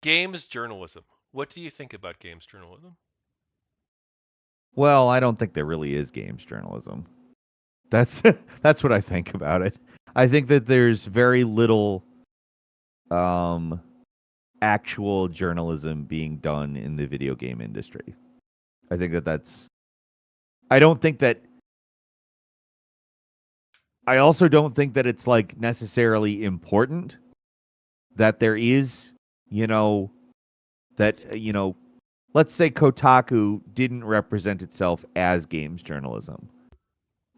Games journalism. What do you think about games journalism? Well, I don't think there really is games journalism. That's that's what I think about it. I think that there's very little um actual journalism being done in the video game industry. I think that that's I don't think that I also don't think that it's like necessarily important that there is, you know, let's say Kotaku didn't represent itself as games journalism.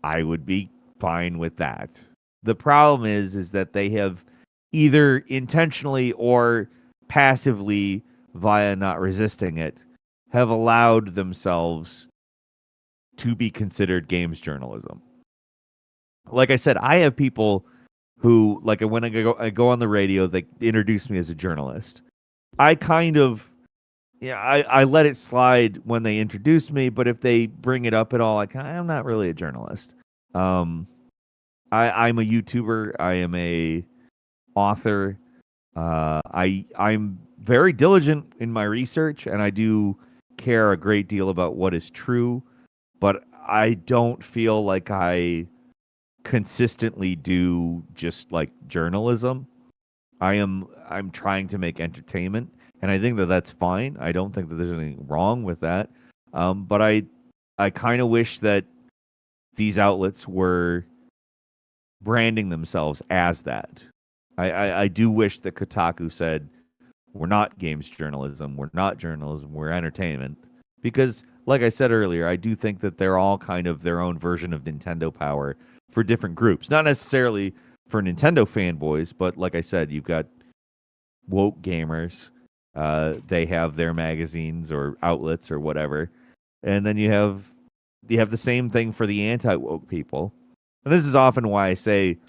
I would be fine with that. The problem is that they have either intentionally or passively, via not resisting it, have allowed themselves to be considered games journalism. Like I said, I have people who, like, when I go on the radio, they introduce me as a journalist. I kind of, yeah, I let it slide when they introduce me, but if they bring it up at all, I'm not really a journalist. I'm a YouTuber. I am a author. I'm very diligent in my research, and I do care a great deal about what is true, but I don't feel like I consistently do just like journalism. I'm trying to make entertainment, and I think that that's fine. I don't think that there's anything wrong with that. But I kind of wish that these outlets were branding themselves as that. I do wish that Kotaku said, we're not games journalism, we're not journalism, we're entertainment. Because, like I said earlier, I do think that they're all kind of their own version of Nintendo Power for different groups. Not necessarily for Nintendo fanboys, but like I said, you've got woke gamers. They have their magazines or outlets or whatever. And then you have the same thing for the anti-woke people. And this is often why I say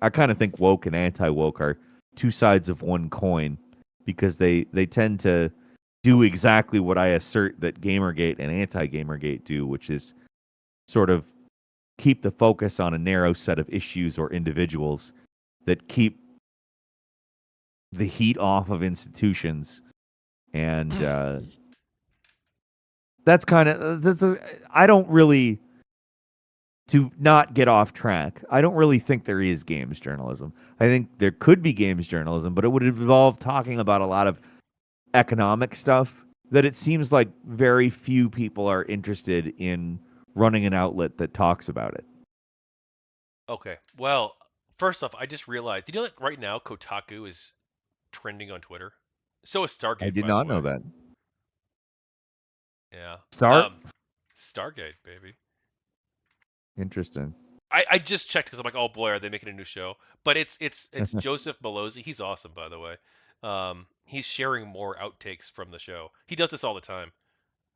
I kind of think woke and anti-woke are two sides of one coin, because they tend to do exactly what I assert that GamerGate and anti-GamerGate do, which is sort of keep the focus on a narrow set of issues or individuals that keep the heat off of institutions. And that's kind of I don't really, to not get off track, I don't really think there is games journalism. I think there could be games journalism, but it would involve talking about a lot of economic stuff that it seems like very few people are interested in running an outlet that talks about it. Okay. Well, first off, I just realized. Do you know that right now Kotaku is trending on Twitter? So is I Stargate, did by the not know way. that. Yeah. Start? Stargate, baby. Interesting. I just checked because I'm like, oh boy, are they making a new show? But it's Joseph Malozzi. He's awesome, by the way. He's sharing more outtakes from the show. He does this all the time.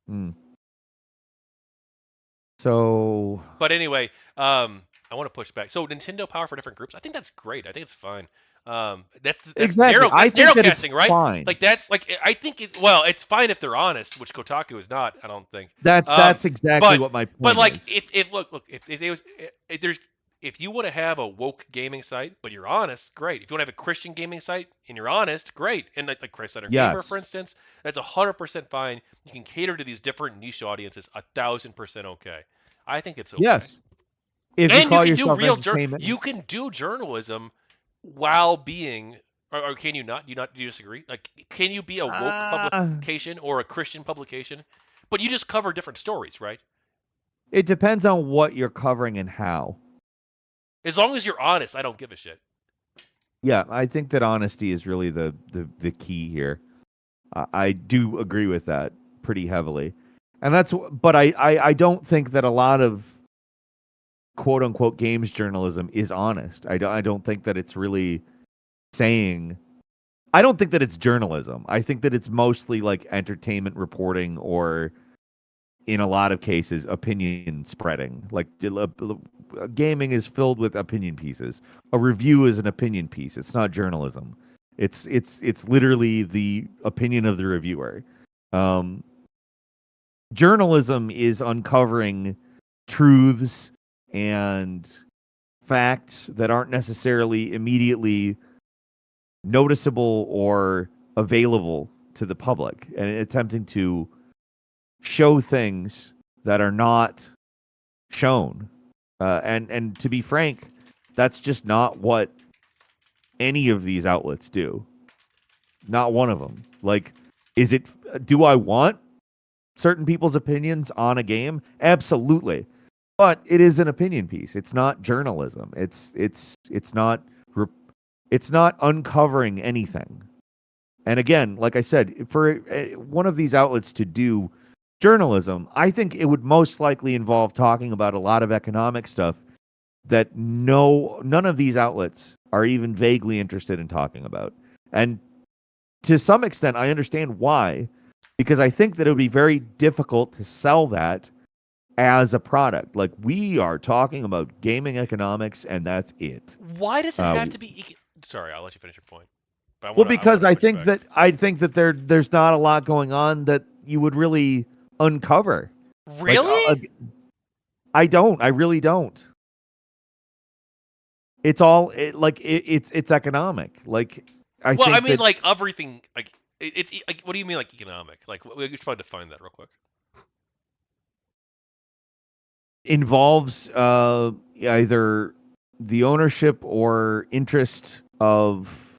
Hmm. So, But anyway, I want to push back. So Nintendo Power for different groups. I think that's great. I think it's fine. That's exactly. narrow. I That's think narrow that it's casting, right? fine. Like that's like I think it. Well, it's fine if they're honest, which Kotaku is not. I don't think. That's exactly But what my but point like is. if look if it was if there's if you want to have a woke gaming site, but you're honest, great. If you want to have a Christian gaming site and you're honest, great. And like Christ Center Gamer, for Yes. instance, that's 100% fine. You can cater to these different niche audiences 1,000% okay. I think it's okay. Yes. If you And you call can do yourself real entertainment, you can do journalism while being or can you not? Do you disagree? Like can you be a woke uh, publication or a Christian publication? But you just cover different stories, right? it depends on what you're covering and how. As long as you're honest, I don't give a shit. Yeah, I think that honesty is really the key here. I do agree with that pretty heavily. And but I don't think that a lot of quote unquote games journalism is honest. I don't think that it's really saying, I don't think that it's journalism. I think that it's mostly like entertainment reporting, or in a lot of cases opinion spreading. Like gaming is filled with opinion pieces. A review is an opinion piece. It's not journalism. It's literally the opinion of the reviewer. Um, Journalism is uncovering truths and facts that aren't necessarily immediately noticeable or available to the public and attempting to show things that are not shown. And to be frank, that's just not what any of these outlets do. Not one of them. Like, is it? Do I want certain people's opinions on a game? Absolutely, but it is an opinion piece. It's not journalism. It's not uncovering anything. And again, like I said, for one of these outlets to do journalism, I think it would most likely involve talking about a lot of economic stuff that none of these outlets are even vaguely interested in talking about. And to some extent, I understand why, because I think that it would be very difficult to sell that as a product. Like, we are talking about gaming economics, and that's it. Why does it have to be? Sorry, I'll let you finish your point. But Well, I want because to push back. I think that there's not a lot going on that you would really uncover. Like, Really? I really don't. It's all it's economic. Like, I Well, I think mean, that like everything. Like it's like, what do you mean, like economic? Like, we should probably define that real quick. involves either the ownership or interest of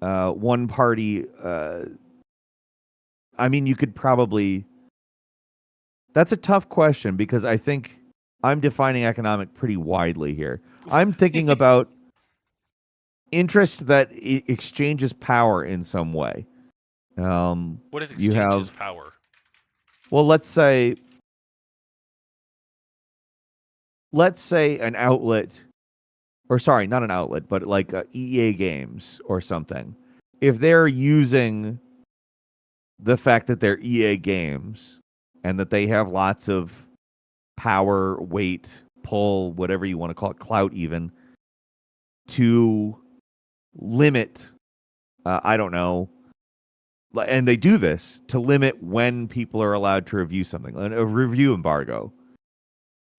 one party. I mean, you could probably. That's a tough question because I think I'm defining economic pretty widely here. I'm thinking about interest that exchanges power in some way. What is You exchanges have, power? well, let's say an outlet, or sorry, not an outlet, but like EA Games or something. If they're using the fact that they're EA Games and that they have lots of power, weight, pull, whatever you want to call it, clout even, to limit, I don't know, and they do this to limit when people are allowed to review something, a review embargo.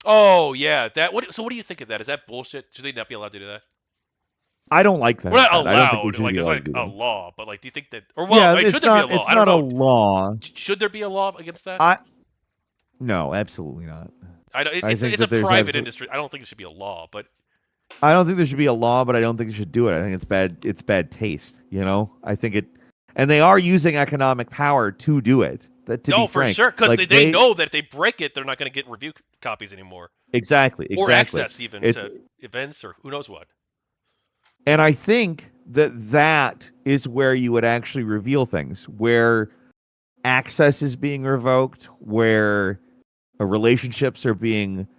Oh yeah, that. What? So what do you think of that? Is that bullshit? Should they not be allowed to do that? I don't like Well, that. not I don't think they allowed. should Like, be there's allowed to like do a that. law, but like, do you think that? Or well, Yeah, like, should there be a law? it's I don't not a know. law. Should there be a law against that? I No, absolutely not. I don't, I think it's a that there's private absolutely. industry. I don't think it should be a law, but I don't think there should be a law, but I don't think they should do it. I think it's bad. It's bad taste. I think it, and they are using economic power to do it. That, to be no, for frank, sure, because like they know that if they break it, they're not going to get review copies anymore, or exactly. access even It, to events or who knows what. and I think that that is where you would actually reveal things, where access is being revoked, where relationships are being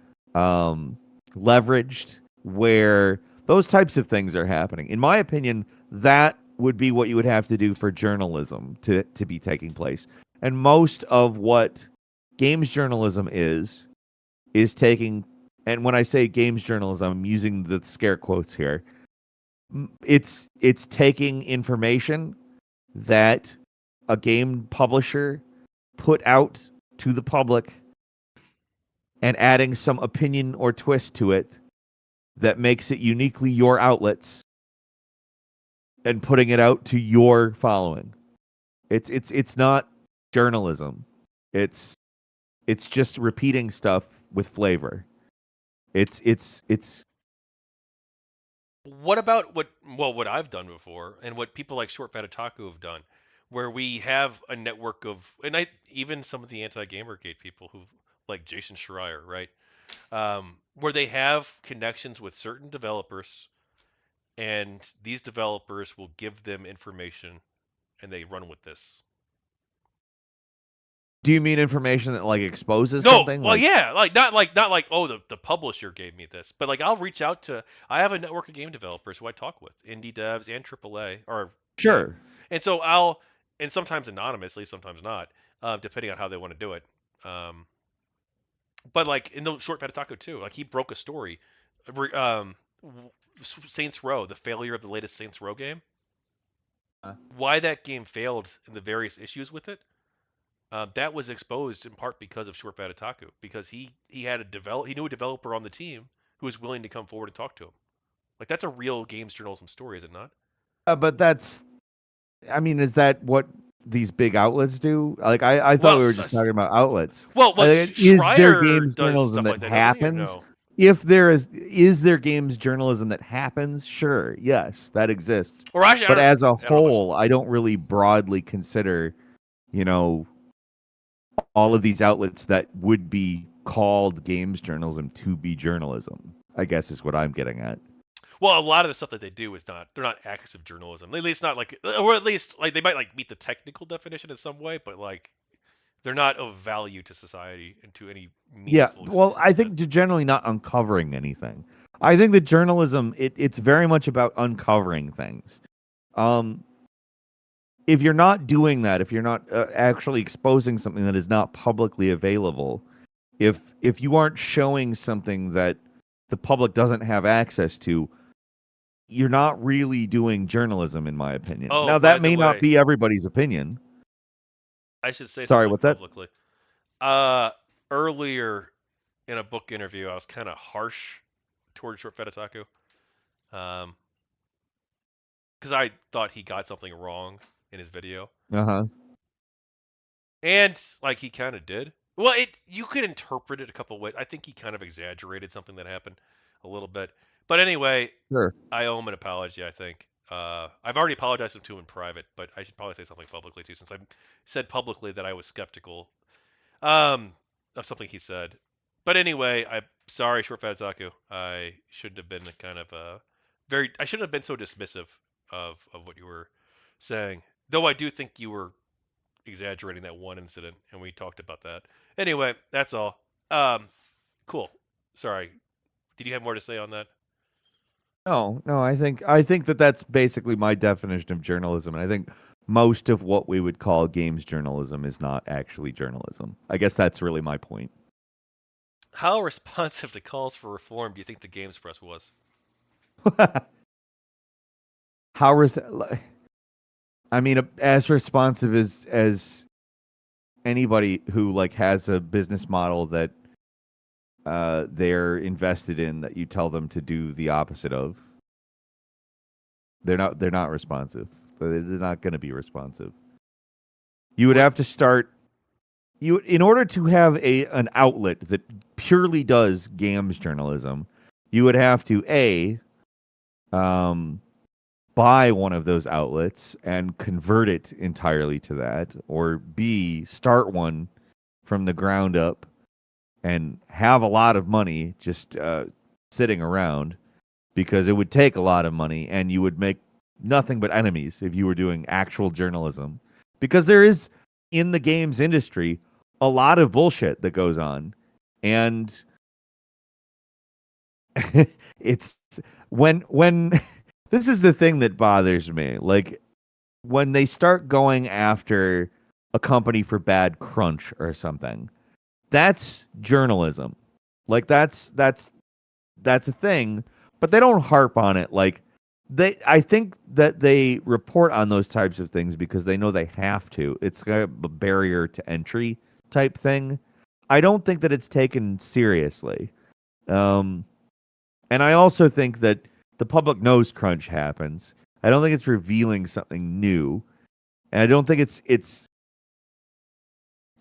leveraged, where those types of things are happening. In my opinion, that would be what you would have to do for journalism to be taking place. And most of what games journalism is taking, and when I say games journalism, I'm using the scare quotes here. It's taking information that a game publisher put out to the public and adding some opinion or twist to it that makes it uniquely your outlets and putting it out to your following. It's not journalism. It's it's just repeating stuff with flavor. It's What about what I've done before, and what people like Short Fat Otaku have done, where we have a network of, and even some of the anti-GamerGate people who, like Jason Schreier, right? Where they have connections with certain developers, and these developers will give them information, and they run with this. Do you mean information that like exposes No, something well, like yeah, like not like, oh, the publisher gave me this, but like I'll reach out to. I have a network of game developers who I talk with, indie devs and AAA, or yeah, sure. and so and sometimes anonymously, sometimes not, depending on how they want to do it. Um, but like in the Short Fat Taco too, like he broke a story, Saints Row, the failure of the latest Saints Row game, why that game failed and the various issues with it. That was exposed in part because of Short Fat Otaku, because he had he knew a developer on the team who was willing to come forward and talk to him. Like, that's a real games journalism story, is it not? But that's I mean, is that what these big outlets do. Like I thought Well, we were just talking about outlets. well, Is there Schreier games does journalism stuff that like that, doesn't he, or happens? no? If there is there games journalism that happens? Sure, yes, that exists. Or actually, But as a I don't know much. whole, I don't really broadly consider, you know, all of these outlets that would be called games journalism to be journalism. I guess is what I'm getting at. Well, a lot of the stuff that they do is not. They're not acts of journalism. At least not like, or at least like they might like meet the technical definition in some way, but like they're not of value to society and to any Yeah, meaningful well, I extent. think generally not uncovering anything. I think that journalism it's very much about uncovering things. Um, if you're not doing that, if you're not actually exposing something that is not publicly available, if you aren't showing something that the public doesn't have access to, you're not really doing journalism, in my opinion. Oh, Now, by that the may not way, be everybody's opinion. I should say Sorry, something what's that? publicly. Uh, Earlier in a book interview, I was kind of harsh towards Short Fetataku, because I thought he got something wrong in his video, Uh huh. and like he kind of did. Well, it you could interpret it a couple of ways. I think he kind of exaggerated something that happened a little bit. But anyway, Sure. I owe him an apology, I think. I've already apologized to him in private, but I should probably say something publicly too, since I said publicly that I was skeptical um, of something he said. But anyway, I'm sorry, Short Fat Taku. I shouldn't have been kind of very. I shouldn't have been so dismissive of what you were saying. Though I do think you were exaggerating that one incident, and we talked about that. Anyway, that's all. Um, cool. Sorry. Did you have more to say on that? No, no, I think that that's basically my definition of journalism, and I think most of what we would call games journalism is not actually journalism. I guess that's really my point. How responsive to calls for reform do you think the Games Press was? How is I mean, as responsive as anybody who like has a business model that they're invested in that you tell them to do the opposite of. They're not responsive. They're not going to be responsive. You would What? have to start you in order to have an outlet that purely does games journalism, you would have to um buy one of those outlets and convert it entirely to that, or B, start one from the ground up and have a lot of money just sitting around, because it would take a lot of money and you would make nothing but enemies if you were doing actual journalism. Because there is, in the games industry, a lot of bullshit that goes on. And it's when this is the thing that bothers me. Like when they start going after a company for bad crunch or something, that's journalism. Like that's a thing, but they don't harp on it. Like I think that they report on those types of things because they know they have to. It's kind of a barrier to entry type thing. I don't think that it's taken seriously. Um, and I also think that the public knows crunch happens. I don't think it's revealing something new. And I don't think it's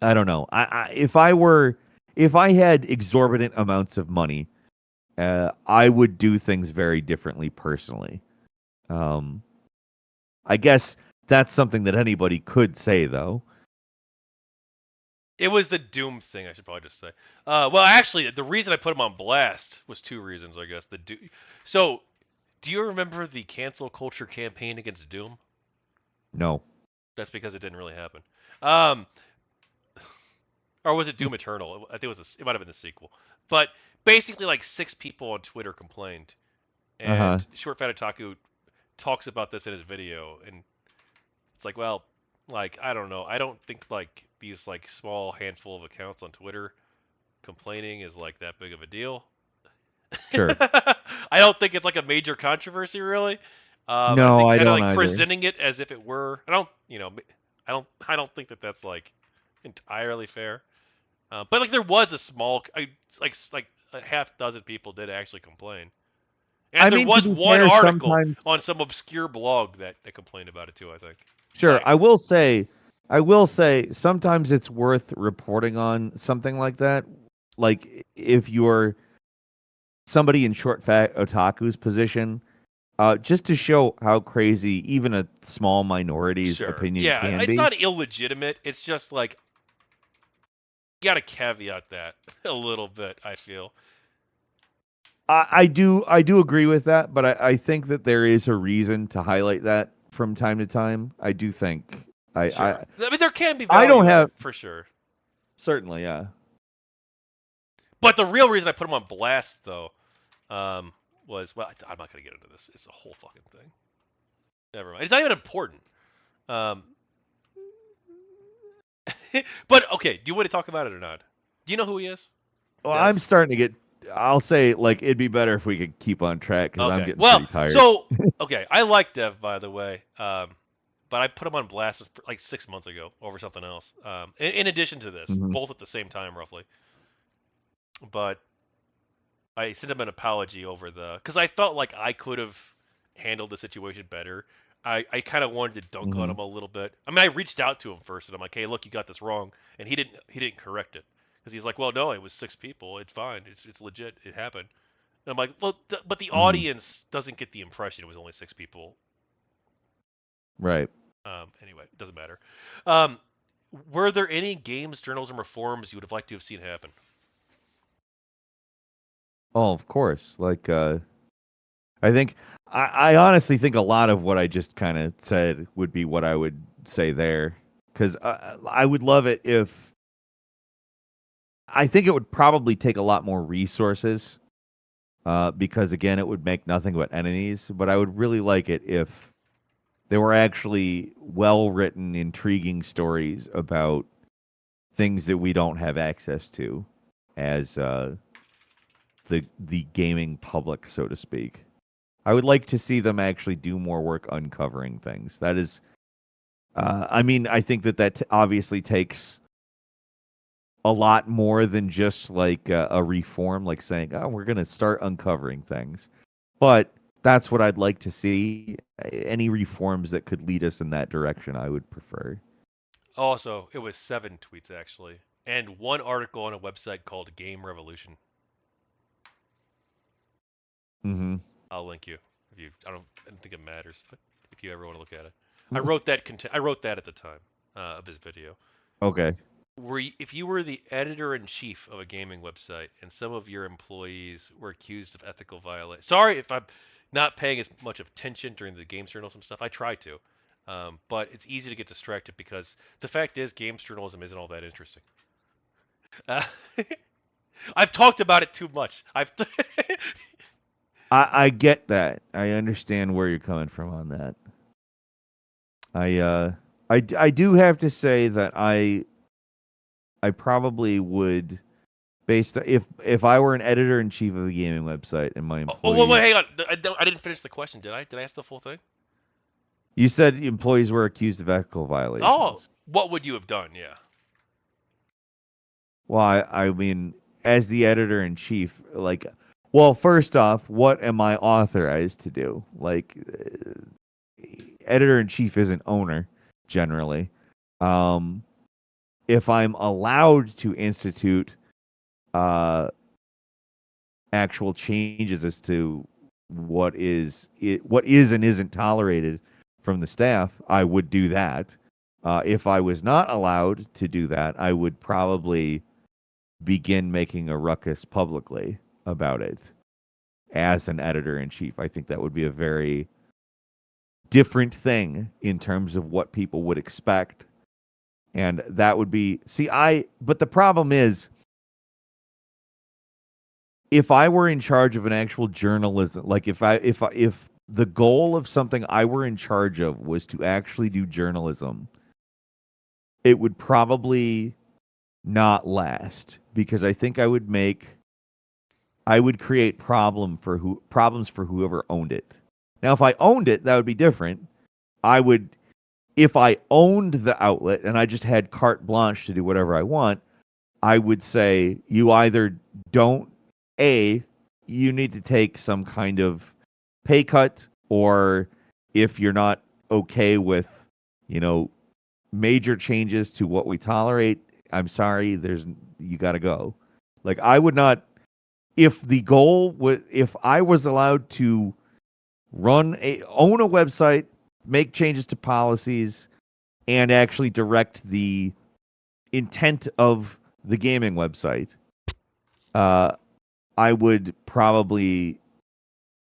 I don't know. If I had exorbitant amounts of money, I would do things very differently personally. Um, I guess that's something that anybody could say, though. It was the Doom thing, I should probably just say. Well, actually, the reason I put him on blast was two reasons, I guess. So, do you remember the cancel culture campaign against Doom? No. That's because it didn't really happen. Um, or was it Doom Eternal? I think it might have been the sequel. But basically, like six people on Twitter complained, Uh huh. and Short Fat Otaku talks about this in his video, and it's like, well, like I don't know. I don't think like these like small handful of accounts on Twitter complaining is like that big of a deal. Sure. I don't think it's like a major controversy, really. I No, think I kind of don't like either. presenting it as if it were. I don't think that that's like entirely fair. But like there was a small, like a half dozen people did actually complain, and I there mean, to was be one fair, article sometimes, on some obscure blog that complained about it too. I think. sure, Like, I will say I will say sometimes it's worth reporting on something like that. Like if you're somebody in short fat otaku's position, just to show how crazy even a small minority's Sure. opinion Yeah, can it's be. not illegitimate. It's just like you got to caveat that a little bit, I feel. I do agree with that, but I think that there is a reason to highlight that from time to time. I do think Sure. I mean, there can be I don't value in have it for sure. certainly, yeah. But the real reason I put him on blast, though, was well, I'm not gonna get into this. It's a whole fucking thing. Never mind. It's not even important. Um, but okay, do you want to talk about it or not? Do you know who he is? Well, I'm Dev? starting to get. I'll say like it'd be better if we could keep on track because I'm Okay. getting Well, pretty tired. so okay, I like Dev by the way, but I put him on blast like 6 months ago over something else. In addition to this, Hmm. both at the same time roughly. But I sent him an apology over because I felt like I could have handled the situation better. I kind of wanted to dunk on Hmm. him a little bit. I mean, I reached out to him first, and I'm like, "Hey, look, you got this wrong," and he didn't correct it because he's like, "Well, no, it was 6 people. It's fine. It's legit. It happened." And I'm like, "Well, but the Hmm. audience doesn't get the impression it was only 6 people." Right. Anyway, it doesn't matter. Um, were there any games, journalism, reforms you would have liked to have seen happen? Oh, of course. Like I think I honestly think a lot of what I just kind of said would be what I would say there because I would love it if I think it would probably take a lot more resources because again it would make nothing but enemies. But I would really like it if there were actually well written, intriguing stories about things that we don't have access to as the gaming public, so to speak. I would like to see them actually do more work uncovering things. That is, I mean, I think that obviously takes a lot more than just like a reform, like saying, "Oh, we're going to start uncovering things." But that's what I'd like to see. Any reforms that could lead us in that direction, I would prefer. Also, it was 7 tweets actually, and one article on a website called Game Revolution. Mm-hmm. I'll link you if you. I don't think it matters, but if you ever want to look at it, I wrote that. I wrote that at the time of his video. Okay. If you were the editor in chief of a gaming website and some of your employees were accused of ethical violation, sorry if I'm not paying as much attention during the games journalism stuff. I try to, but it's easy to get distracted because the fact is, games journalism isn't all that interesting. Uh, I've talked about it too much. I've I get that. I understand where you're coming from on that. I I do have to say that I probably would based if I were an editor in chief of a gaming website and my wait, employees hang on. I didn't finish the question, did I? Did I ask the full thing? you said employees were accused of ethical Oh, violations. what would you have done? Yeah. Well, I mean as the editor in chief like well, first off, what am I authorized to do? Like editor in chief isn't owner generally. Um if I'm allowed to institute uh actual changes as to what is and isn't tolerated from the staff, I would do that. If I was not allowed to do that, I would probably begin making a ruckus publicly about it as an editor in chief. I think that would be a very different thing in terms of what people would expect. And that would be, but the problem is, if I were in charge of an actual journalism, like if the goal of something I were in charge of was to actually do journalism, it would probably not last because I think I would create problems for whoever owned it. Now, if I owned it, that would be different. I would if I owned the outlet and I just had carte blanche to do whatever I want, I would say you either don't a you need to take some kind of pay cut or if you're not okay with, you know, major changes to what we tolerate, I'm sorry, you got to go. Like I would not if the goal was if I was allowed to own a website, make changes to policies and actually direct the intent of the gaming website, uh I would probably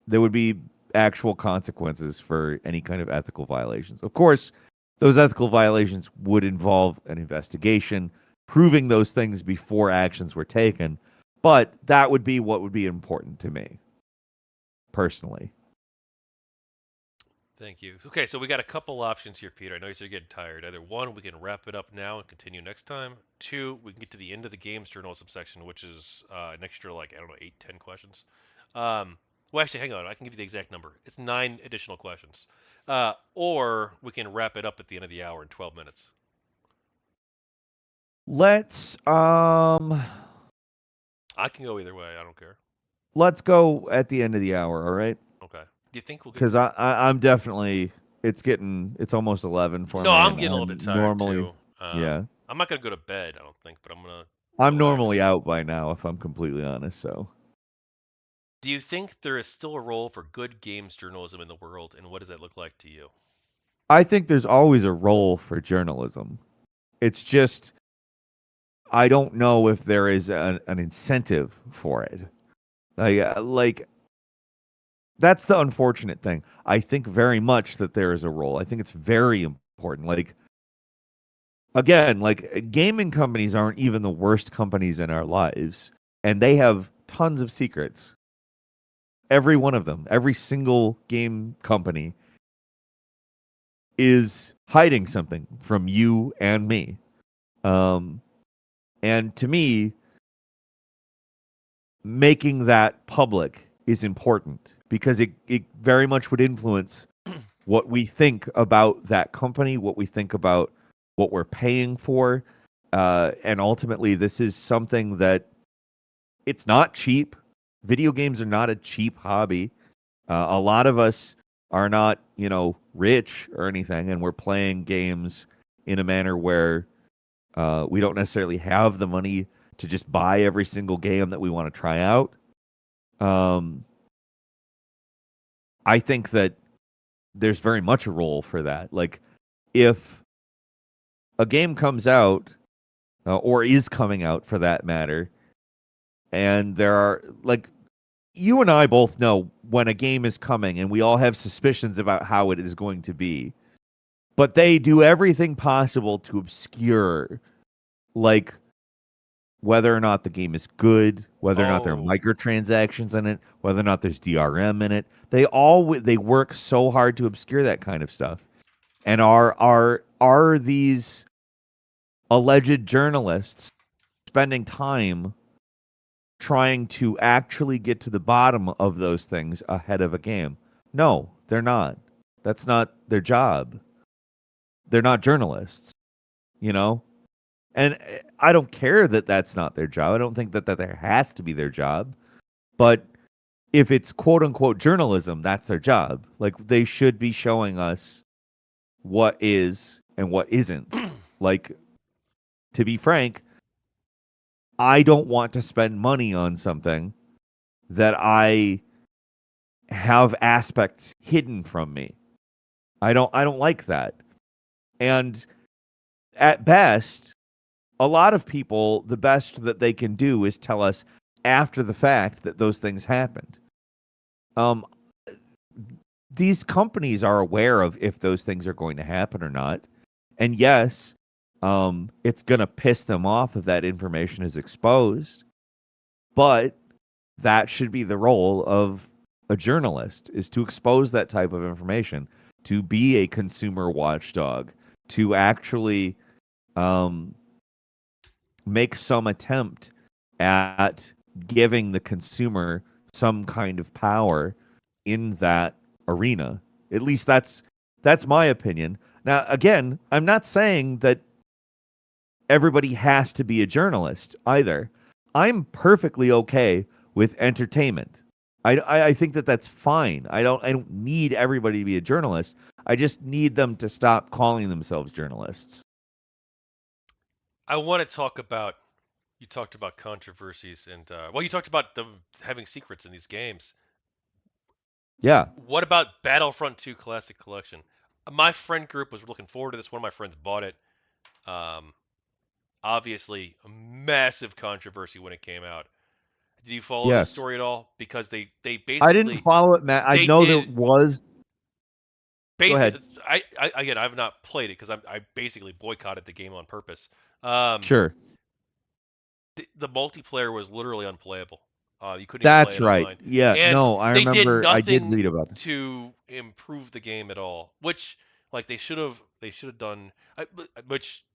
there would be actual consequences for any kind of ethical violations. Of course, those ethical violations would involve an investigation, proving those things before actions were taken. But that would be what would be important to me, personally. Thank you. Okay, so we got a couple options here, Peter. I know you're getting tired. Either one, we can wrap it up now and continue next time. Two, we can get to the end of the games journalism section, which is an extra, like, I don't know, 8, 10 questions. Well, actually, hang on. I can give you the exact number. It's 9 additional questions. Or we can wrap it up at the end of the hour in 12 minutes. Let's I can go either way. I don't care. let's go at the end of the hour, all right? Okay. Do you think we'll get? Because I'm definitely it's almost 11 for No, me, I'm and getting a little bit I'm tired normally too. yeah. I'm not gonna go to bed. I don't think, but I'm gonna I'm normally relax. out by now, if I'm completely honest. So Do you think there is still a role for good games journalism in the world, and what does that look like to you? I think there's always a role for journalism. It's just I don't know if there is an incentive for it. Like that's the unfortunate thing. I think very much that there is a role. I think it's very important. Like again, like gaming companies aren't even the worst companies in our lives, and they have tons of secrets. Every one of them, every single game company is hiding something from you and me. Um, and to me, making that public is important because it very much would influence what we think about that company, what we think about what we're paying for. And ultimately, this is something that it's not cheap. Video games are not a cheap hobby. A lot of us are not, rich or anything, and we're playing games in a manner where we don't necessarily have the money to just buy every single game that we want to try out. Um, I think that there's very much a role for that. Like, if a game comes out, or is coming out for that matter, and there are, like, you and I both know when a game is coming, and we all have suspicions about how it is going to be. But they do everything possible to obscure, like, whether or not the game is good, whether or not there are Oh, microtransactions in it, whether or not there's DRM in it. They work so hard to obscure that kind of stuff. And are these alleged journalists spending time trying to actually get to the bottom of those things ahead of a game? No, they're not. That's not their job. They're not journalists, you know? And I don't care that that's not their job. I don't think that there has to be their job. But if it's quote unquote journalism, that's their job. Like they should be showing us what is and what isn't. Like, to be frank, I don't want to spend money on something that I have aspects hidden from me. I don't like that. And at best, a lot of people, the best that they can do is tell us after the fact that those things happened. Um, these companies are aware of if those things are going to happen or not. And yes, it's going to piss them off if that information is exposed. But that should be the role of a journalist, is to expose that type of information, to be a consumer watchdog, to actually um, make some attempt at giving the consumer some kind of power in that arena. At least that's my opinion. Now, again, I'm not saying that everybody has to be a journalist either. I'm perfectly okay with entertainment. I think that that's fine. I don't need everybody to be a journalist. I just need them to stop calling themselves journalists. I want to talk about. You talked about controversies and well, you talked about them having secrets in these games. Yeah. What about Battlefront 2 Classic Collection? My friend group was looking forward to this. One of my friends bought it. Um, Obviously, a massive controversy when it came out. Did you follow this Yes. story at all? Because they I didn't basically follow it, Matt. I they know there did was. Go basic. ahead. I again, I've not played it because I basically boycotted the game on purpose. Um, Sure. the multiplayer was literally unplayable. You couldn't even play That's it right. online, Yeah. and No, I they did remember. I did nothing read about that. to improve the game at all. Which, like, they should have done. Which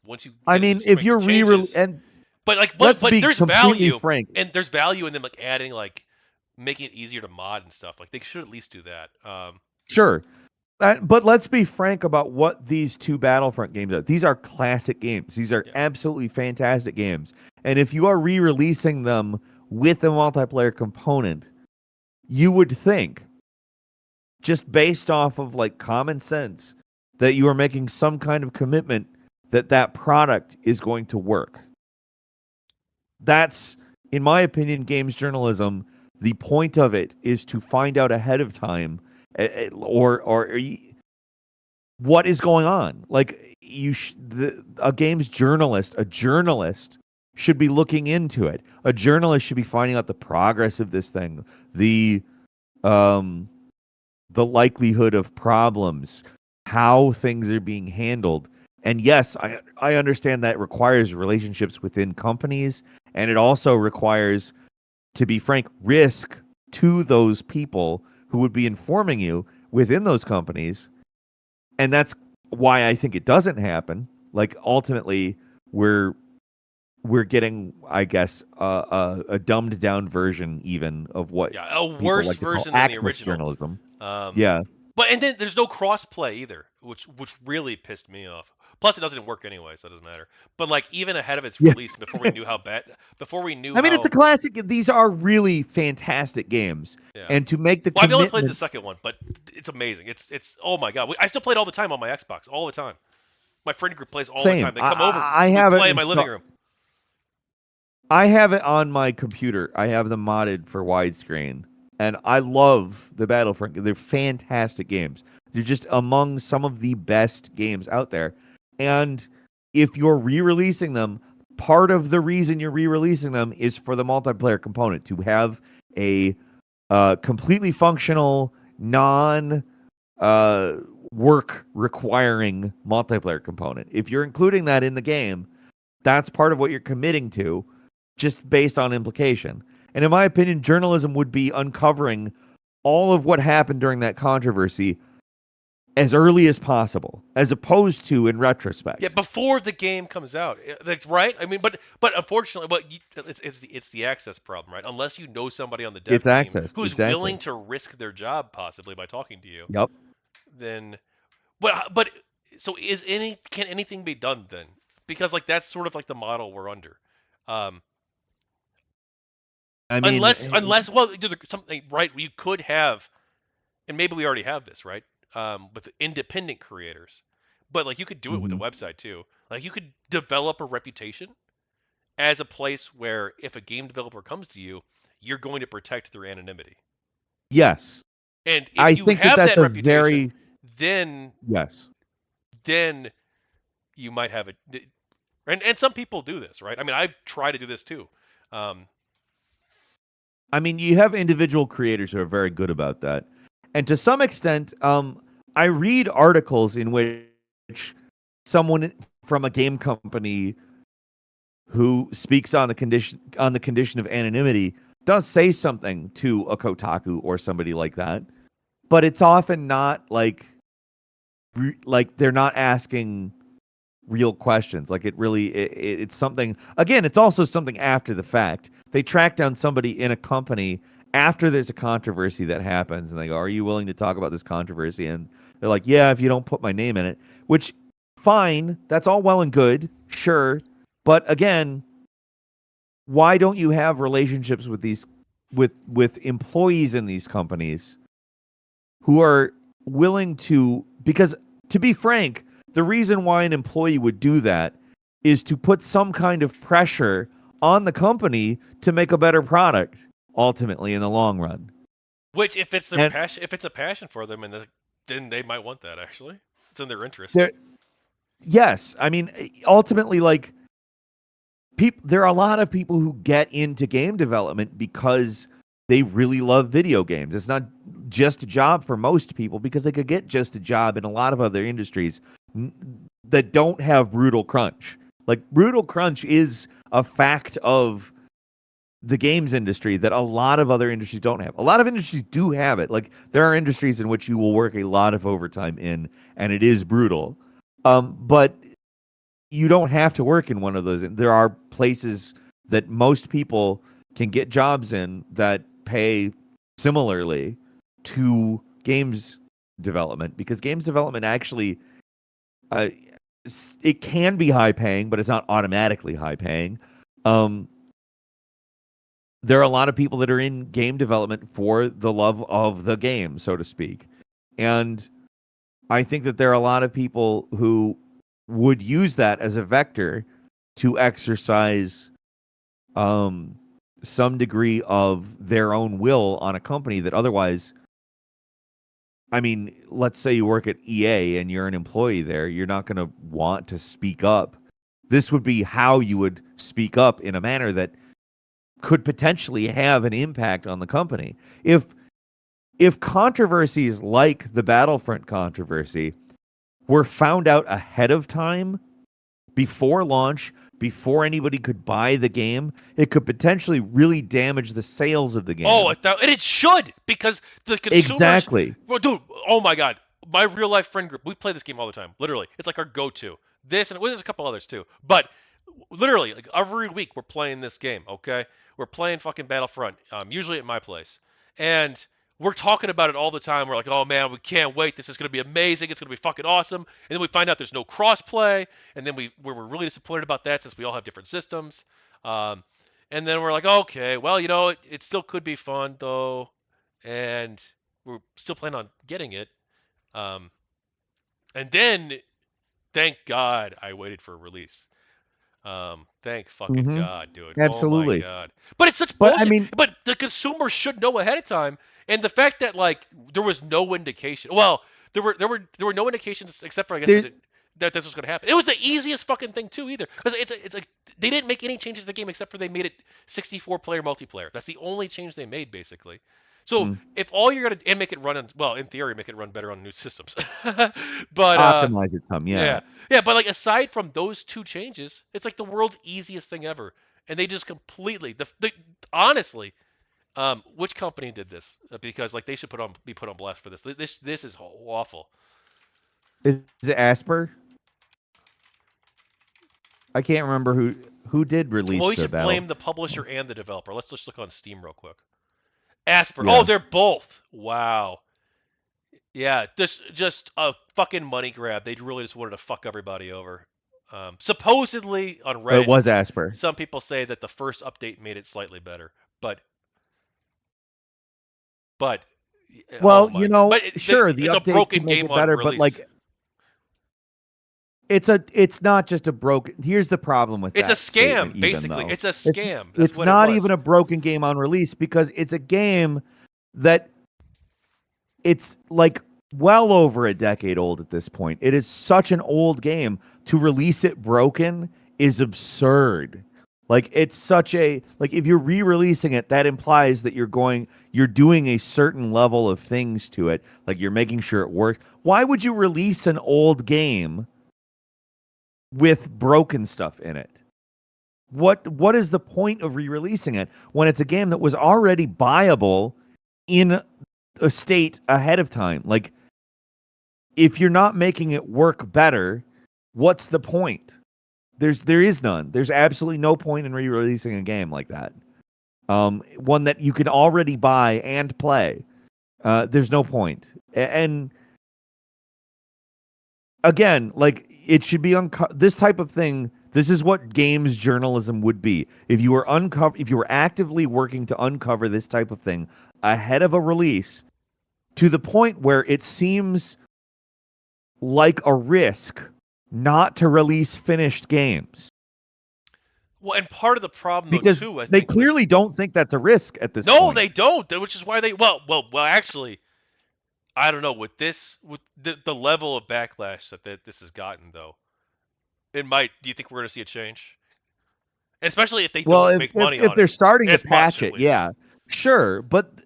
once you I get into mean, just if making you're changes, and but like, let's but be there's completely value, frank. and there's value in them like adding like making it easier to mod and stuff. Like they should at least do that. Sure. But let's be frank about what these two Battlefront games are. These are classic games. These are Yeah. absolutely fantastic games. And if you are re-releasing them with a multiplayer component, you would think, just based off of like common sense, that you are making some kind of commitment that that product is going to work. That's, in my opinion, games journalism. The point of it is to find out ahead of time, or what is going on. Like a games journalist, a journalist should be looking into it. A journalist should be finding out the progress of this thing, the um the likelihood of problems, how things are being handled. And yes, I understand that requires relationships within companies, and it also requires, to be frank, risk to those people who would be informing you within those companies. And that's why I think it doesn't happen. Like ultimately, we're we're getting, I guess, a dumbed down version even of what Yeah, a people worse like to call version than the access original. journalism. Um, Yeah. but and then there's no cross play either, which really pissed me off. Plus, it doesn't work anyway, so it doesn't matter. But like even ahead of its Yeah. release, before we knew how bad, before we knew I mean, it's a how, classic. These are really fantastic games. yeah. And to make the Well, I've only played the commitment, second one, but it's amazing. It's oh my god, I still play it all the time on my Xbox, all the time. My friend group plays all the time. same. They come over, I we have it play in my living installed. room. I have it on my computer. I have them modded for widescreen. And I love the Battlefront. They're fantastic games. They're just among some of the best games out there. And if you're re-releasing them, part of the reason you're re-releasing them is for the multiplayer component, to have a completely functional, non uh, work requiring multiplayer component. If you're including that in the game, that's part of what you're committing to, just based on implication. And in my opinion, journalism would be uncovering all of what happened during that controversy as early as possible, as opposed to in Yeah, retrospect. before the game comes out, like, right? I mean, but unfortunately, it's the access problem, right? Unless you know somebody on the dev It's team access, who's exactly. willing to risk their job possibly by talking to you, Yep. then but so is any can anything be done then? Because like that's sort of like the model we're under. Um, I mean, unless well, something right? You could have, and maybe we already have this right with independent creators, but like you could do it with a mhm. website too. Like you could develop a reputation as a place where if a game developer comes to you, you're going to protect their anonymity. Yes, And if I you think that have that's that a reputation, very then yes. then you might have it. And some people do this, right? I mean, I've tried to do this too. Um, I mean, you have individual creators who are very good about that, and to some extent, I read articles in which someone from a game company who speaks on the condition of anonymity does say something to a Kotaku or somebody like that, but it's often not like they're not asking real questions. Like it's something, again, it's also something after the fact. They track down somebody in a company after there's a controversy that happens, and they go, "Are you willing to talk about this controversy?" And they're like, "Yeah, if you don't put my name in it." Which, fine, that's all well and good, sure, but again, why don't you have relationships with these with employees in these companies who are willing to, because to be frank, the reason why an employee would do that is to put some kind of pressure on the company to make a better product ultimately in the long run. Which, if it's their And passion, if it's a passion for them, then they might want that. Actually, it's in their interest. there, yes, I mean, ultimately, like, there are a lot of people who get into game development because they really love video games. It's not just a job for most people, because they could get just a job in a lot of other industries that don't have brutal crunch. Like, brutal crunch is a fact of the games industry that a lot of other industries don't have. A lot of industries do have it. Like, there are industries in which you will work a lot of overtime in, and it is brutal. But you don't have to work in one of those. There are places that most people can get jobs in that pay similarly to games development, because games development actually, uh, it can be high paying, but it's not automatically high paying. Um, there are a lot of people that are in game development for the love of the game, so to speak. And I think that there are a lot of people who would use that as a vector to exercise some degree of their own will on a company that otherwise, I mean, let's say you work at EA and you're an employee there, you're not going to want to speak up. This would be how you would speak up in a manner that could potentially have an impact on the company. If controversies like the Battlefront controversy were found out ahead of time, before launch, before anybody could buy the game, it could potentially really damage the sales of the Oh, game. and it should, because the consumers. Exactly. Well, dude, oh my god, my real life friend group, we play this game all the time. Literally, it's like our go-to. This, and well, there's a couple others too, but literally, like every week we're playing this game. Okay, we're playing fucking Battlefront. Usually at my place, and we're talking about it all the time. We're like, oh man, we can't wait. This is gonna be amazing. It's gonna be fucking awesome. And then we find out there's no cross-play, and then we're really disappointed about that, since we all have different systems. Um, and then we're like, okay, well, it still could be fun though, and we're still planning on getting it. Um, and then, thank God, I waited for a release. Thank fucking Mm-hmm. God, dude. Oh my Absolutely. God. But it's such But I bullshit. mean, But the consumer should know ahead of time. And the fact that, like, there was no indication. Well, there were no indications, except for, I guess, there, that this was going to happen. It was the easiest fucking thing too, either, because it's like they didn't make any changes to the game except for they made it 64 player multiplayer. That's the only change they made, basically. So mm, if all you're gonna, and make it run on, well, in theory, make it run better on new systems. But optimize it some, yeah. yeah, yeah, but like, aside from those two changes, it's like the world's easiest thing ever, and they just completely honestly, which company did this? Because, like, they should be put on blast for this. This is awful. Is it Asper? I can't remember who did Well, release we the should battle. blame the publisher and the developer. Let's just look on Steam real quick. Asper. Oh, Yeah. they're both. Wow. Yeah, this just a fucking money grab. They really just wanted to fuck everybody over. Supposedly on It Reddit, was Asper. some people say that the first update made it slightly better, but oh Well, my god! But sure, the it's a update broken can make game it on better, but release. like, it's not just a broken. Here's the problem with It's a that statement, scam, even basically. though It's a it's scam. That's it's what it not even was. a broken game on release, because it's a game that it's like well over a decade old at this point. It is such an old game. To release it broken is absurd. Like, it's such a, like, if you're re-releasing it, that implies that you're doing a certain level of things to it, like you're making sure it works. Why would you release an old game with broken stuff in it? What is the point of re-releasing it when it's a game that was already buyable in a state ahead of time? Like, if you're not making it work better, what's the point? There is none. There's absolutely no point in re-releasing a game like that. One that you can already buy and play. There's no point. And again, like it should be this type of thing. This is what games journalism would be. If you were actively working to uncover this type of thing ahead of a release to the point where it seems like a risk not to release finished games Well, and part of the problem though because too, I they think with clearly don't think that's a risk at this no, they point. don't. Which is why they well. Actually, I don't know with this with the level of backlash that this has gotten though. It might. Do you think we're going to see a change? Especially if they Well, don't make money if on it they're starting to as much, patch at it, least. yeah, sure. But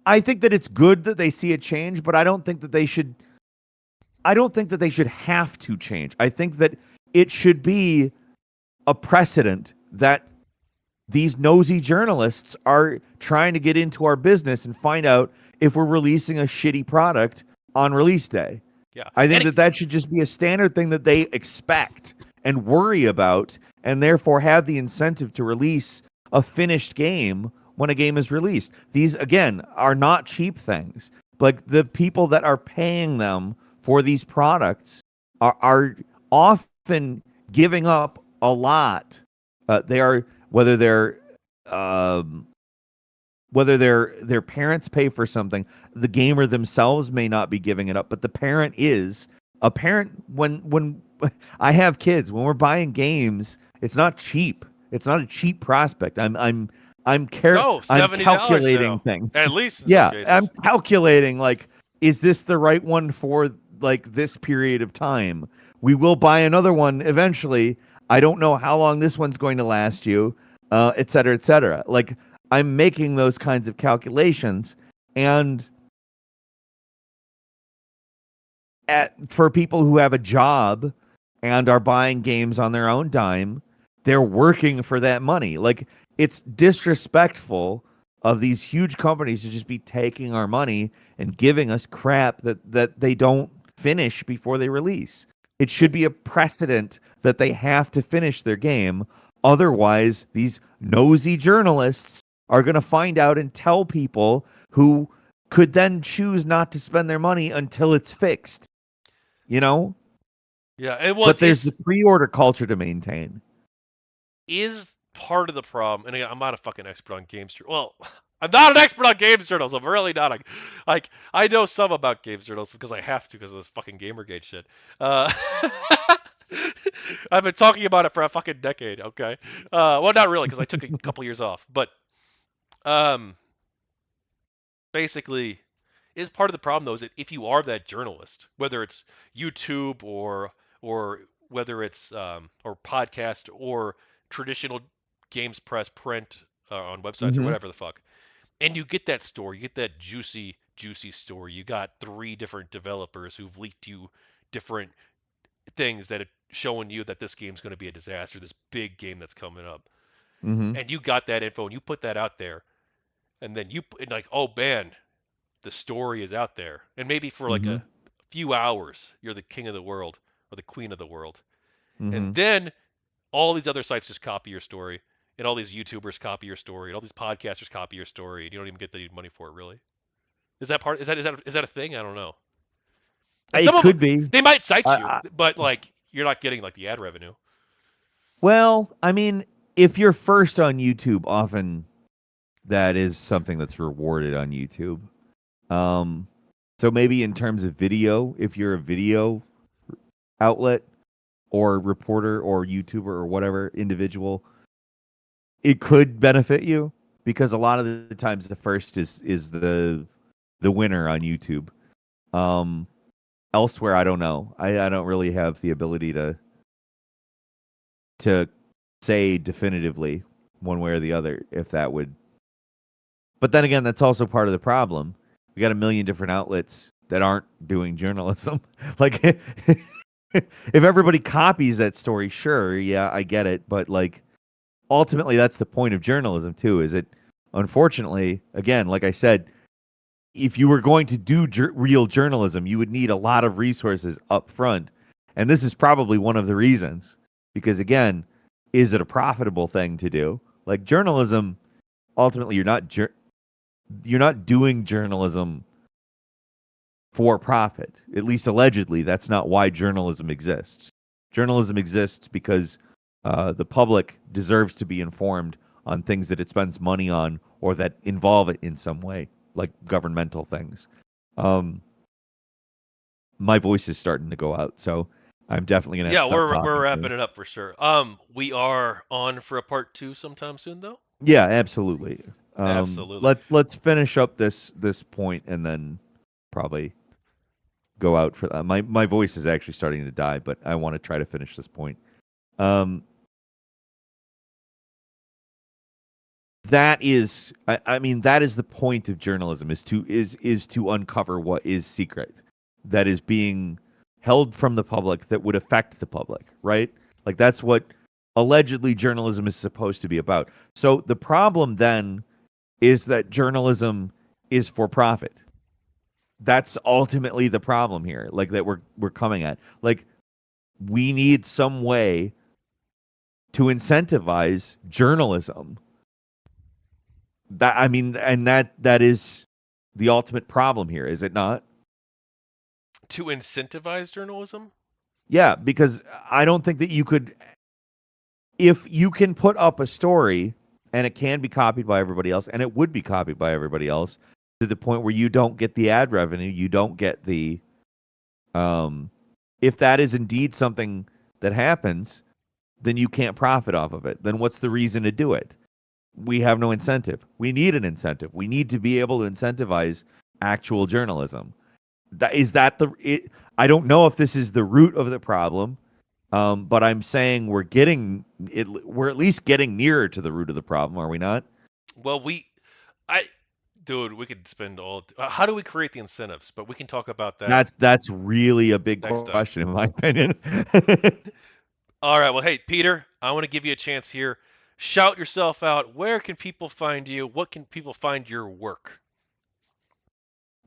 I think that it's good that they see a change, but I don't think that they should. I don't think that they should have to change. I think that it should be a precedent that these nosy journalists are trying to get into our business and find out if we're releasing a shitty product on release day. Yeah, I think and that that should just be a standard thing that they expect and worry about, and therefore have the incentive to release a finished game when a game is released. These, again, are not cheap things. Like the people that are paying them for these products are often giving up a lot. They are um, whether their parents pay for something, the gamer themselves may not be giving it up, but the parent is. A parent, when I have kids, when we're buying games, it's not cheap. It's not a cheap prospect. no, I'm $70 calculating now, things. at least in some Yeah, I'm cases. calculating, like, is this the right one for like this period of time? We will buy another one eventually. I don't know how long this one's going to last you, et cetera, et cetera. Like, I'm making those kinds of calculations. And for people who have a job and are buying games on their own dime, they're working for that money. Like, it's disrespectful of these huge companies to just be taking our money and giving us crap that they don't finish before they release. It should be a precedent that they have to finish their game. Otherwise, these nosy journalists are going to find out and tell people who could then choose not to spend their money until it's fixed, you know? Yeah, and well, But there's the pre-order culture to maintain. is part of the problem. And again, I'm not a fucking expert on games. Well, I'm not an expert on games journals. I'm really not. Like I know some about games journals because I have to because of this fucking GamerGate shit. Uh, I've been talking about it for a fucking decade. Okay. Well, not really because I took a couple years off, but um, basically, is part of the problem though is that if you are that journalist, whether it's YouTube or whether it's or podcast or traditional games press print on websites or Mm-hmm. whatever the fuck, and you get that story, you get that juicy story. You got three different developers who've leaked you different things that are showing you that this game's going to be a disaster, this big game that's coming up, Mm-hmm. and you got that info and you put that out there, and then and like, oh man, the story is out there, and maybe for like Mm-hmm. a few hours you're the king of the world or the queen of the world, and Mm-hmm. then all these other sites just copy your story, and all these YouTubers copy your story, and all these podcasters copy your story, and you don't even get the money for it really. Is that part? Is that a thing? I don't know. And some It of them could be. they might cite you, I, but like you're not getting like the ad revenue. well, I mean, if you're first on YouTube, often that is something that's rewarded on YouTube. Um, so maybe in terms of video, if you're a video outlet or reporter or YouTuber or whatever individual, it could benefit you because a lot of the times the first is the winner on YouTube. Um, Elsewhere, I don't know. I don't really have the ability to say definitively one way or the other if that would. But then again, that's also part of the problem. We got a million different outlets that aren't doing journalism. Like, if everybody copies that story, sure, yeah, I get it. But like, ultimately, that's the point of journalism too. Is it? Unfortunately, again, like I said, if you were going to do real journalism, you would need a lot of resources up front. And this is probably one of the reasons. Because again, is it a profitable thing to do? Like journalism, ultimately, you're not doing journalism for profit. At least allegedly, that's not why journalism exists. Journalism exists because the public deserves to be informed on things that it spends money on or that involve it in some way, like governmental things. Um, my voice is starting to go out, so I'm definitely gonna have Yeah, to stop we're talking wrapping here. it up for sure. We are on for a part two sometime soon, though. Yeah, absolutely. Absolutely. Let's finish up this point and then probably go out for my voice is actually starting to die, but I want to try to finish this point. Um, that is, I mean, that is the point of journalism is to uncover what is secret, that is being held from the public that would affect the public, right? Like that's what allegedly journalism is supposed to be about. So the problem then is that journalism is for profit. That's ultimately the problem here, like that we're coming at. Like we need some way to incentivize journalism. That I mean, and that is the ultimate problem here, is it not? To incentivize journalism? Yeah, because I don't think that you could, if you can put up a story and it can be copied by everybody else, and it would be copied by everybody else to the point where you don't get the ad revenue, you don't get the um if that is indeed something that happens, then you can't profit off of it. Then what's the reason to do it? We have no incentive. We need an incentive. We need to be able to incentivize actual journalism. That the it, I don't know if this is the root of the problem, but I'm saying we're getting it. We're at least getting nearer to the root of the problem, are we not? Well, I, dude, we could spend all. How do we create the incentives? But we can talk about that That's really a big next time. question, in my opinion. All right. Well, hey, Peter, I want to give you a chance here. Shout yourself out. Where can people find you? What can people find your work?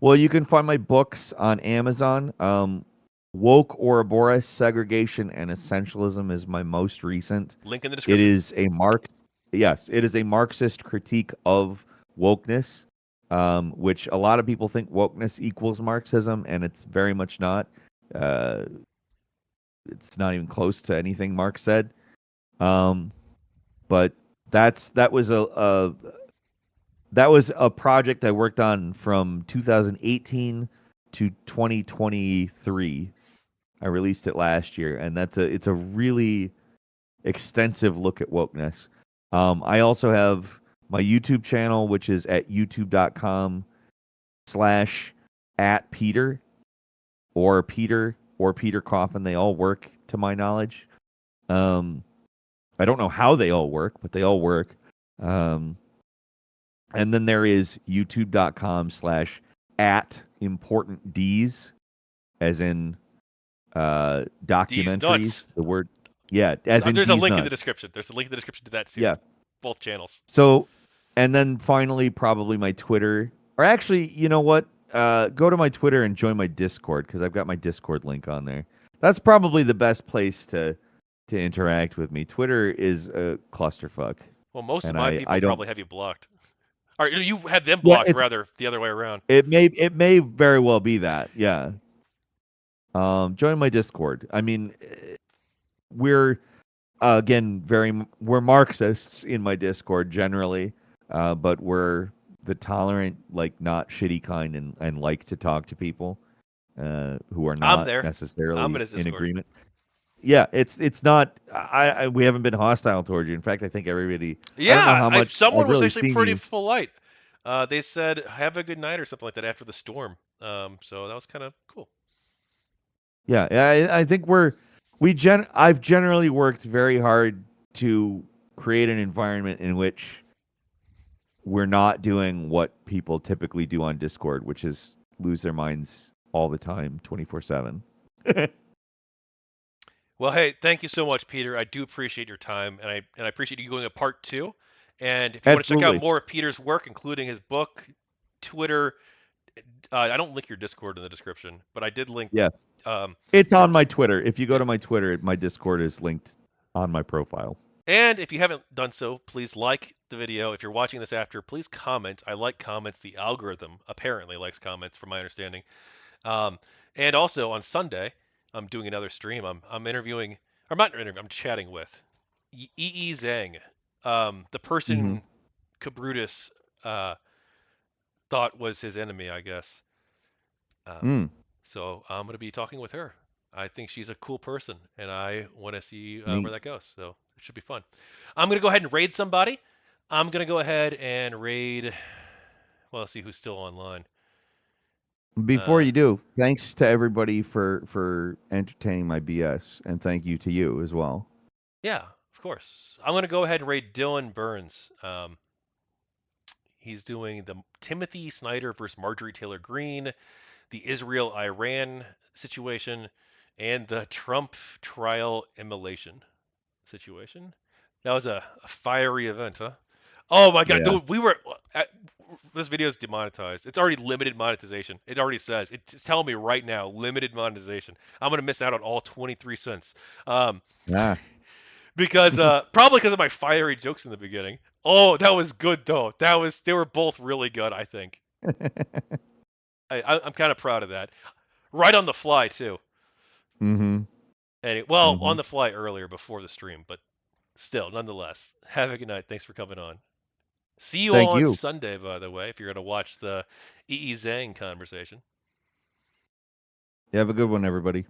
Well, you can find my books on Amazon. Woke Ouroboros, Segregation and Essentialism is my most recent. Link in the It description. is a yes, it is a Marxist critique of wokeness, which a lot of people think wokeness equals Marxism, and it's very much not. Uh, it's not even close to anything Marx said. Um, but that was a project I worked on from 2018 to 2023. I released it last year, and it's a really extensive look at wokeness. I also have my YouTube channel, which is at youtube.com/ at Peter or Peter Coffin. They all work to my knowledge. Um, I don't know how they all work, but they all work. Um, and then there is youtube.com/ at important D's, as in D's nuts. documentaries. The word, yeah, as in There's a D's link in the nuts. description. There's a link in the description to that too. Yeah. Both channels. So, and then finally, probably my Twitter, or actually, you know what? Go to my Twitter and join my Discord because I've got my Discord link on there. That's probably the best place to interact with me. Twitter is a clusterfuck, Well, most of and my I people don't. probably have you blocked. Or you had them Yeah, blocked it's rather the other way around. it may very well be that. Yeah. Join my Discord. I mean, we're again we're Marxists in my Discord generally, but we're the tolerant, like not shitty kind, and like to talk to people who are I'm not there. I'm in necessarily his in Discord. agreement. Yeah, it's not. We haven't been hostile towards you. In fact, I think everybody. I don't know Yeah, how much someone I've was really actually seen pretty you. polite. They said have a good night or something like that after the storm. So that was kind of cool. Yeah, I think I've generally worked very hard to create an environment in which we're not doing what people typically do on Discord, which is lose their minds all the time, 24/7. Well, hey, thank you so much, Peter. I do appreciate your time, and I appreciate you going to part two. And if you want to check out Absolutely. more of Peter's work, including his book, Twitter, I don't link your Discord in the description, but I did link Yeah. um, It's your on my Twitter. If you go yeah. to my Twitter, my Discord is linked on my profile. And if you haven't done so, please like the video. If you're watching this after, please comment. I like comments. The algorithm apparently likes comments, from my understanding. Um, and also on Sunday, I'm doing another stream. I'm interviewing, or not interviewing, I'm chatting with E. Zhang, the Mm-hmm. person Cabrutus uh, thought was his enemy, I guess. Um, Mm. so I'm gonna be talking with her. I think she's a cool person, and I want to see where Neat. that goes. So it should be fun. I'm gonna go ahead and raid somebody. I'm gonna go ahead and raid. Well, let's see who's still online. Before Uh, you do, thanks to everybody for entertaining my BS, and thank you to you as well. yeah, of course. I'm gonna go ahead and raid Dylan Burns. He's doing the Timothy Snyder versus Marjorie Taylor Greene, the Israel-Iran situation, and the Trump trial immolation situation. That was a fiery event, huh? Oh my god, Yeah. dude, we were. This video is demonetized. It's already limited monetization. It already says. It's telling me right now, limited monetization. I'm gonna miss out on all 23 cents. Um, Ah. because probably because of my fiery jokes in the beginning. Oh, that was good though. They were both really good. I think. I'm kind of proud of that. Right on the fly too. Mm-hmm. Well, Mm-hmm. on the fly earlier before the stream, but still, nonetheless. Have a good night. Thanks for coming on. See you all Thank on you. Sunday, by the way, if you're going to watch the EE Zhang conversation. You have a good one, everybody.